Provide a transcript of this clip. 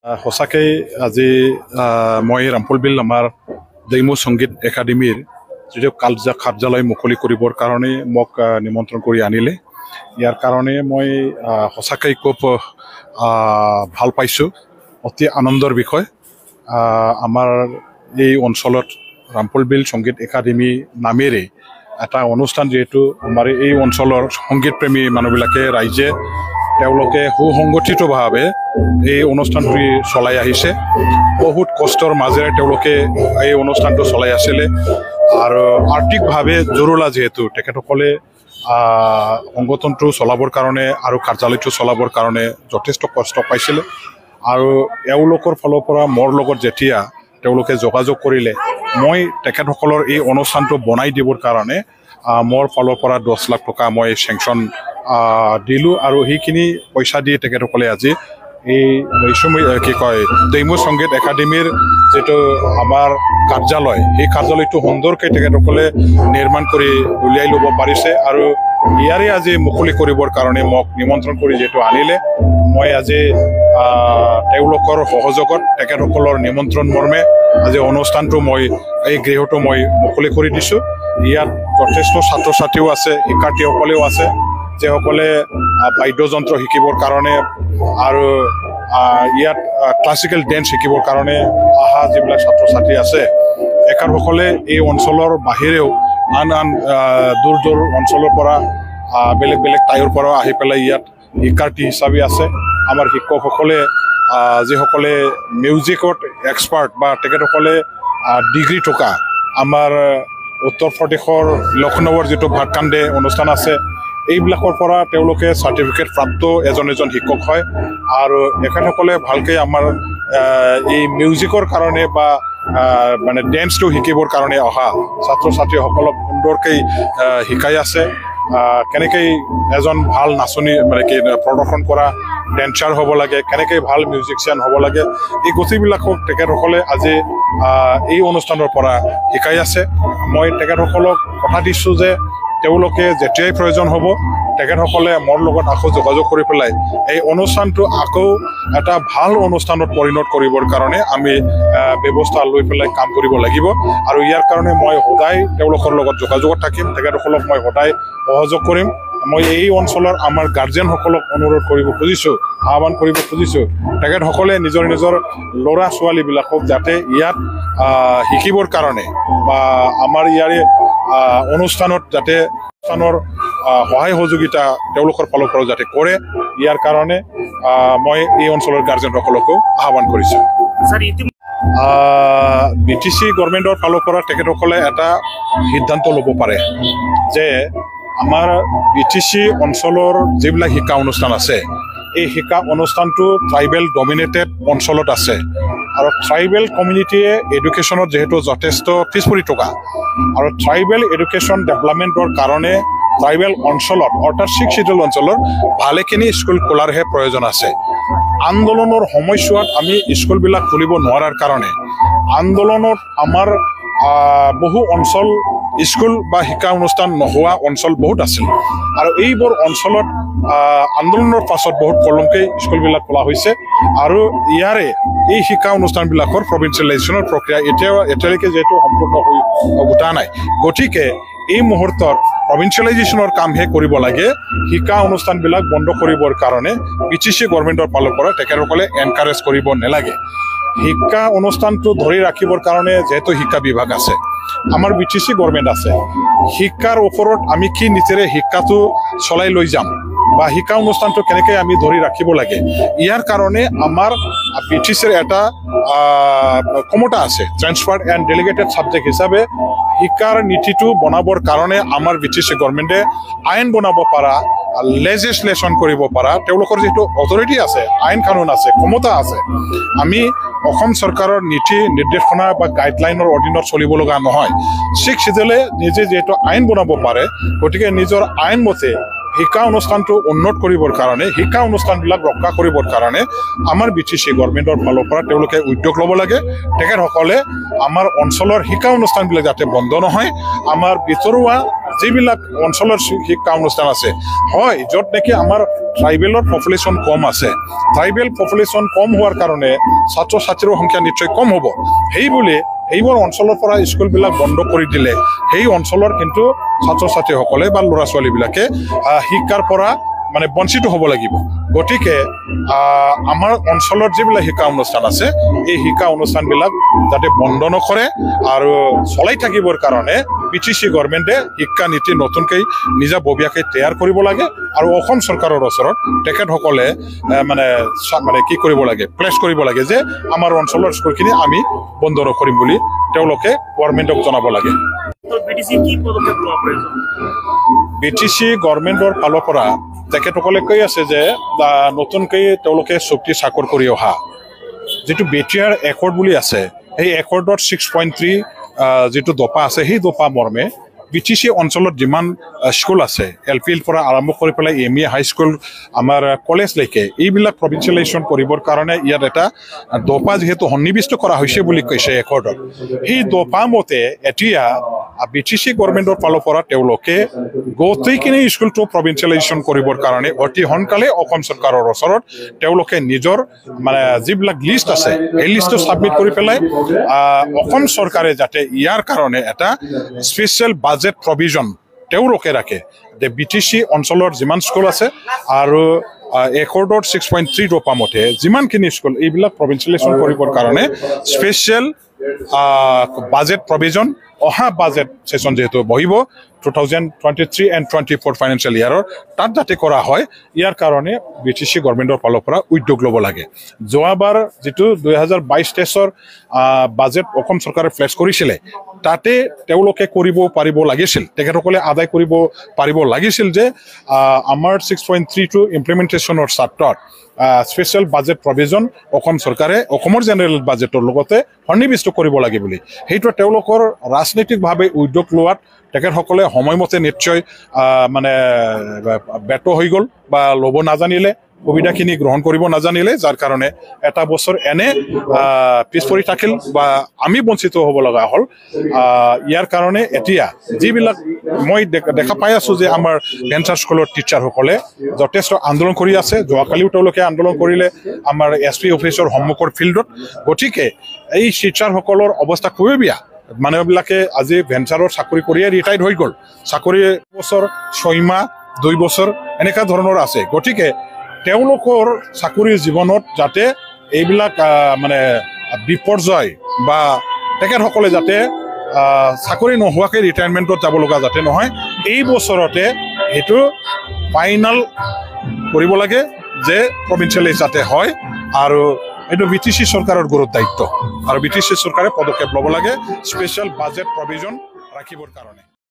সঁচাকৈ আজি মই ৰামপুৰবিল আমাৰ দৈমু সংগীত একাডেমীৰ যিটো কাৰ্যালয় মুকলি কৰিবৰ কাৰণে মোক নিমন্ত্ৰণ কৰি আনিলে। ইয়াৰ কাৰণে মই সঁচাকৈ খুব ভাল পাইছোঁ, অতি আনন্দৰ বিষয়। আমাৰ এই অঞ্চলত ৰামপুৰবিল সংগীত একাডেমী নামেৰে এটা অনুষ্ঠান, যিহেতু আমাৰ এই অঞ্চলৰ সংগীতপ্ৰেমী মানুহবিলাকে ৰাইজে তেওঁলোকে সুসংগঠিতভাৱে এই অনুষ্ঠানটি চলাই আহিছে। বহুত কষ্টৰ মাজেৰে তেওঁলোকে এই অনুষ্ঠানটো চলাই আছিলে আৰু আৰ্থিকভাৱে জৰুলা, যিহেতু তেখেতসকলে সংগঠনটো চলাবৰ কাৰণে আৰু কাৰ্যালয়টো চলাবৰ কাৰণে যথেষ্ট কষ্ট পাইছিলে। আৰু এওঁলোকৰ ফালৰ পৰা মোৰ লগত যেতিয়া তেওঁলোকে যোগাযোগ কৰিলে, মই তেখেতসকলৰ এই অনুষ্ঠানটো বনাই দিবৰ কাৰণে মোৰ ফালৰ পৰা 10 লাখ টকা মই চেংচন দিলোঁ আৰু সেইখিনি পইচা দি তেখেতসকলে আজি এই দৈমু সংগীত একাডেমীৰ যিটো আমাৰ কাৰ্যালয়, সেই কাৰ্যালয়টো সুন্দৰকৈ তেখেতসকলে নিৰ্মাণ কৰি উলিয়াই ল'ব পাৰিছে। আৰু ইয়াৰে আজি মুকলি কৰিবৰ কাৰণে মোক নিমন্ত্ৰণ কৰি যিহেতু আনিলে, মই আজি তেওঁলোকৰ সহযোগত তেখেতসকলৰ নিমন্ত্ৰণ মৰ্মে আজি অনুষ্ঠানটো মই এই গৃহটো মই মুকলি কৰি দিছোঁ। ইয়াত যথেষ্ট ছাত্ৰ ছাত্ৰীও আছে, শিক্ষাৰ্থীসকলেও আছে, যিসকলে বাদ্যযন্ত্ৰ শিকিবৰ কাৰণে আৰু ইয়াত ক্লাছিকেল ডেন্স শিকিবৰ কাৰণে অহা যিবিলাক ছাত্ৰ ছাত্ৰী আছে, এখেতসকলে এই অঞ্চলৰ বাহিৰেও আন দূৰ দূৰ অঞ্চলৰ পৰা বেলেগ বেলেগ ঠাইৰ পৰা আহি পেলাই ইয়াত শিক্ষাৰ্থী হিচাপে আছে। আমাৰ শিক্ষকসকলে যিসকলে মিউজিকত এক্সপাৰ্ট বা তেখেতসকলে ডিগ্ৰী থকা, আমাৰ উত্তৰ প্ৰদেশৰ লক্ষ্ণৌৰ যিটো ভাতকাণ্ডে অনুষ্ঠান আছে, এইবিলাকৰ পৰা তেওঁলোকে চাৰ্টিফিকেট প্ৰাপ্ত এজন শিক্ষক হয়। আৰু এখেতসকলে ভালকৈ আমাৰ এই মিউজিকৰ কাৰণে বা মানে ডেন্সটো শিকিবৰ কাৰণে অহা ছাত্ৰ ছাত্ৰীসকলক সুন্দৰকৈ শিকাই আছে। কেনেকৈ এজন ভাল নাচনী মানে কি প্ৰদৰ্শন কৰা ডেন্সাৰ হ'ব লাগে, কেনেকৈ ভাল মিউজিচিয়ান হ'ব লাগে, এই গোটেইবিলাকক তেখেতসকলে আজি এই অনুষ্ঠানৰ পৰা শিকাই আছে। মই তেখেতসকলক কথা দিছোঁ যে তেওঁলোকে যেতিয়াই প্ৰয়োজন হ'ব, তেখেতসকলে মোৰ লগত আকৌ যোগাযোগ কৰি পেলাই এই অনুষ্ঠানটো আকৌ এটা ভাল অনুষ্ঠানত পৰিণত কৰিবৰ কাৰণে আমি ব্যৱস্থা লৈ পেলাই কাম কৰিব লাগিব। আৰু ইয়াৰ কাৰণে মই সদায় তেওঁলোকৰ লগত যোগাযোগত থাকিম, তেখেতসকলক মই সদায় সহযোগ কৰিম। মই এই অঞ্চলৰ আমাৰ গাৰ্জেনসকলক অনুৰোধ কৰিব খুজিছোঁ, আহ্বান কৰিব খুজিছোঁ, তেখেতসকলে নিজৰ ল'ৰা ছোৱালীবিলাকক যাতে ইয়াত শিকিবৰ কাৰণে বা আমাৰ ইয়াৰে অনুষ্ঠানত যাতে অনুষ্ঠানৰ সহায় সহযোগিতা তেওঁলোকৰ ফালৰ পৰা যাতে কৰে, ইয়াৰ কাৰণে মই এই অঞ্চলৰ গাৰ্জেনসকলকো আহ্বান কৰিছোঁ। BTC গভৰ্ণমেণ্টৰ ফালৰ পৰা তেখেতসকলে এটা সিদ্ধান্ত ল'ব পাৰে যে আমাৰ BTC অঞ্চলৰ যিবিলাক শিক্ষা অনুষ্ঠান আছে, এই শিক্ষা অনুষ্ঠানটো ট্ৰাইবেল ডমিনেটেড অঞ্চলত আছে আৰু ট্ৰাইবেল কমিউনিটিয়ে এডুকেশ্যনত যিহেতু যথেষ্ট পিছ পৰি থকা, আৰু ট্ৰাইবেল এডুকেশ্যন ডেভেলপমেণ্টৰ কাৰণে ট্ৰাইবেল অঞ্চলত অৰ্থাৎ 6 শিডিউল অঞ্চলৰ ভালেখিনি স্কুল খোলাৰহে প্ৰয়োজন আছে। আন্দোলনৰ সময়ছোৱাত আমি স্কুলবিলাক খুলিব নোৱাৰাৰ কাৰণে আন্দোলনত আমাৰ বহু অঞ্চল স্কুল বা শিক্ষা অনুষ্ঠান নোহোৱা অঞ্চল বহুত আছিল, আৰু এইবোৰ অঞ্চলত আন্দোলনৰ পাছত বহুত পলমকৈ স্কুলবিলাক খোলা হৈছে। আৰু ইয়াৰে এই শিক্ষা অনুষ্ঠানবিলাকৰ প্ৰভিন্সিয়েলাইজেশ্যনৰ প্ৰক্ৰিয়া এতিয়ালৈকে যিহেতু সম্পূৰ্ণ হৈ উঠা নাই, গতিকে এই মুহূৰ্তত প্ৰভিন্সিয়েলাইজেশ্যনৰ কামহে কৰিব লাগে। শিক্ষা অনুষ্ঠানবিলাক বন্ধ কৰিবৰ কাৰণে BTC গভৰ্ণমেণ্টৰ ফালৰ পৰা তেখেতসকলে এনকাৰেজ কৰিব নালাগে। শিক্ষা অনুষ্ঠানটো ধৰি ৰাখিবৰ কাৰণে যিহেতু শিক্ষা বিভাগ আছে, আমাৰ BTC গভৰ্ণমেণ্ট আছে, শিক্ষাৰ ওপৰত আমি কি নীতিৰে শিক্ষাটো চলাই লৈ যাম বা শিক্ষা অনুষ্ঠানটো কেনেকৈ আমি ধৰি ৰাখিব লাগে, ইয়াৰ কাৰণে আমাৰ BTCৰ এটা ক্ষমতা আছে। ট্ৰান্সফাৰ্ড এণ্ড ডেলিগেটেড ছাবজেক্ট হিচাপে শিক্ষাৰ নীতিটো বনাবৰ কাৰণে আমাৰ BTC গভৰ্ণমেণ্টে আইন বনাব পৰা, লেজিসলেশ্যন কৰিব পৰা তেওঁলোকৰ যিটো অথৰিটি আছে, আইন কানুন আছে, ক্ষমতা আছে। আমি অসম চৰকাৰৰ নীতি নিৰ্দেশনা বা গাইডলাইনৰ অধীনত চলিব লগা নহয়। 6 শিডিউলে নিজে যিহেতু আইন বনাব পাৰে, গতিকে নিজৰ আইন মতে শিক্ষা অনুষ্ঠানটো উন্নত কৰিবৰ কাৰণে, শিক্ষা অনুষ্ঠানবিলাক ৰক্ষা কৰিবৰ কাৰণে আমাৰ BTC গভৰ্ণমেণ্টৰ ফালৰ পৰা তেওঁলোকে উদ্যোগ ল'ব লাগে। তেখেতসকলে আমাৰ অঞ্চলৰ শিক্ষা অনুষ্ঠানবিলাক যাতে বন্ধ নহয়, আমাৰ ভিতৰুৱা যিবিলাক অঞ্চলৰ শিক্ষা অনুষ্ঠান আছে হয় য'ত নেকি আমাৰ ট্ৰাইবেলৰ পপুলেশ্যন কম আছে ট্ৰাইবেল পপুলেশ্যন কম হোৱাৰ কাৰণে ছাত্ৰ ছাত্ৰীৰ সংখ্যা নিশ্চয় কম হ'ব সেইবোৰ অঞ্চলৰ পৰা স্কুলবিলাক বন্ধ কৰি দিলে সেই অঞ্চলৰ কিন্তু ছাত্ৰ ছাত্ৰীসকলে বা ল'ৰা ছোৱালীবিলাকে শিক্ষাৰ পৰা মানে বঞ্চিত হ'ব লাগিব গতিকে আমাৰ অঞ্চলৰ যিবিলাক শিক্ষা অনুষ্ঠান আছে এই শিক্ষা অনুষ্ঠানবিলাক যাতে বন্ধ নকৰে আৰু চলাই থাকিবৰ কাৰণে BTC গভৰ্ণমেণ্টে শিক্ষা নীতি নতুনকৈ নিজাববীয়াকৈ তৈয়াৰ কৰিব লাগে আৰু অসম চৰকাৰৰ ওচৰত তেখেতসকলে মানে কি কৰিব লাগে প্লেচ কৰিব লাগে যে আমাৰ অঞ্চলৰ স্কুলখিনি আমি বন্ধ নকৰিম বুলি তেওঁলোকে গভৰ্ণমেণ্টক জনাব লাগে BTC গভৰ্ণমেণ্টৰ ফালৰ পৰা তেখেতসকলে কৈ আছে যে নতুনকৈ তেওঁলোকে চুক্তি চাকৰ কৰি অহা যিটো BTR একৰ্ড বুলি আছে সেই একৰ্ডত 6.3 যিটো দফা আছে সেই দফা মৰ্মে BTC অঞ্চলত যিমান স্কুল আছে LPL পৰা আৰম্ভ কৰি পেলাই ME হাই স্কুল আমাৰ কলেজলৈকে এইবিলাক প্ৰভিন্সিয়েলাইজেশ্যন কৰিবৰ কাৰণে ইয়াত এটা দফা যিহেতু সন্নিৱিষ্ট কৰা হৈছে বুলি কৈছে একৰ্ডত সেই দফা মতে এতিয়া BTC গভৰ্ণমেণ্টৰ ফালৰ পৰা তেওঁলোকে গোটেইখিনি স্কুলটো প্ৰভিন্সিয়েলাইজেশ্যন কৰিবৰ কাৰণে অতি সোনকালে অসম চৰকাৰৰ ওচৰত তেওঁলোকে নিজৰ মানে যিবিলাক লিষ্ট আছে সেই লিষ্টটো ছাবমিট কৰি পেলাই অসম চৰকাৰে যাতে ইয়াৰ কাৰণে এটা স্পেচিয়েল বাজেট প্ৰভিজন তেওঁলোকে ৰাখে যে BTC অঞ্চলৰ যিমান স্কুল আছে আৰু একৰ্ডৰ 6.3 দফা মতে যিমানখিনি স্কুল এইবিলাক প্ৰভিন্সিয়েলাইজেশ্যন কৰিবৰ কাৰণে স্পেচিয়েল বাজেট প্ৰভিজন অহা বাজেট সেশন যেহেতু বহিব 2023 and 24 ফাইনেন্সিয়েল ইয়াৰৰ তাত যাতে কৰা হয় ইয়াৰ কাৰণে BTC গভৰ্ণমেণ্টৰ ফালৰ পৰা উদ্যোগ ল'ব লাগে যোৱাবাৰ যিটো 2022-23 বাজেট অসম চৰকাৰে ফ্লেছ কৰিছিলে তাতে তেওঁলোকে কৰিব পাৰিব লাগিছিল তেখেতসকলে আদায় কৰিব পাৰিব লাগিছিল যে আমাৰ 6.3 টু ইমপ্লিমেন্টেশ্যনৰ চাৰ্টত স্পেচিয়েল বাজেট প্ৰভিজন অসম চৰকাৰে অসমৰ জেনেৰেল বাজেটৰ লগতে সন্নিৱিষ্ট কৰিব লাগে বুলি সেইটো তেওঁলোকৰ ৰাজনৈতিকভাৱে উদ্যোগ লোৱাত তেখেতসকলে সময়মতে নিশ্চয় মানে বেটো হৈ গ'ল বা ল'ব নাজানিলে সুবিধাখিনি গ্ৰহণ কৰিব নাজানিলে যাৰ কাৰণে এটা বছৰ এনে পিছ পৰি থাকিল বা আমি বঞ্চিত হ'ব লগা হ'ল ইয়াৰ কাৰণে এতিয়া যিবিলাক মই দেখা পাই আছোঁ যে আমাৰ ভেঞ্চাৰ স্কুলৰ টিচাৰসকলে যথেষ্ট আন্দোলন কৰি আছে যোৱাকালিও তেওঁলোকে আন্দোলন কৰিলে আমাৰ SP অফিচৰ সন্মুখৰ ফিল্ডত গতিকে এই টিচাৰসকলৰ অৱস্থা খুবেই বেয়া মানুহবিলাকে আজি ভেঞ্চাৰৰ চাকৰি কৰিয়ে ৰিটায়াৰ্ড হৈ গ'ল চাকৰি বছৰ 6 মাহ 2 বছৰ এনেকুৱা ধৰণৰ আছে গতিকে তেওঁলোকৰ চাকৰিৰ জীৱনত যাতে এইবিলাক মানে বিপৰ্যয় বা তেখেতসকলে যাতে চাকৰি নোহোৱাকৈ ৰিটায়াৰমেণ্টত যাব লগা যাতে নহয় এই বছৰতে সেইটো ফাইনেল কৰিব লাগে যে প্ৰভিন্সিয়েলাইজ যাতে হয় আৰু এইটো BTC চৰকাৰৰ গুৰুত্ব দায়িত্ব আৰু BTC চৰকাৰে পদক্ষেপ ল'ব লাগে স্পেচিয়েল বাজেট প্ৰভিজন ৰাখিবৰ কাৰণে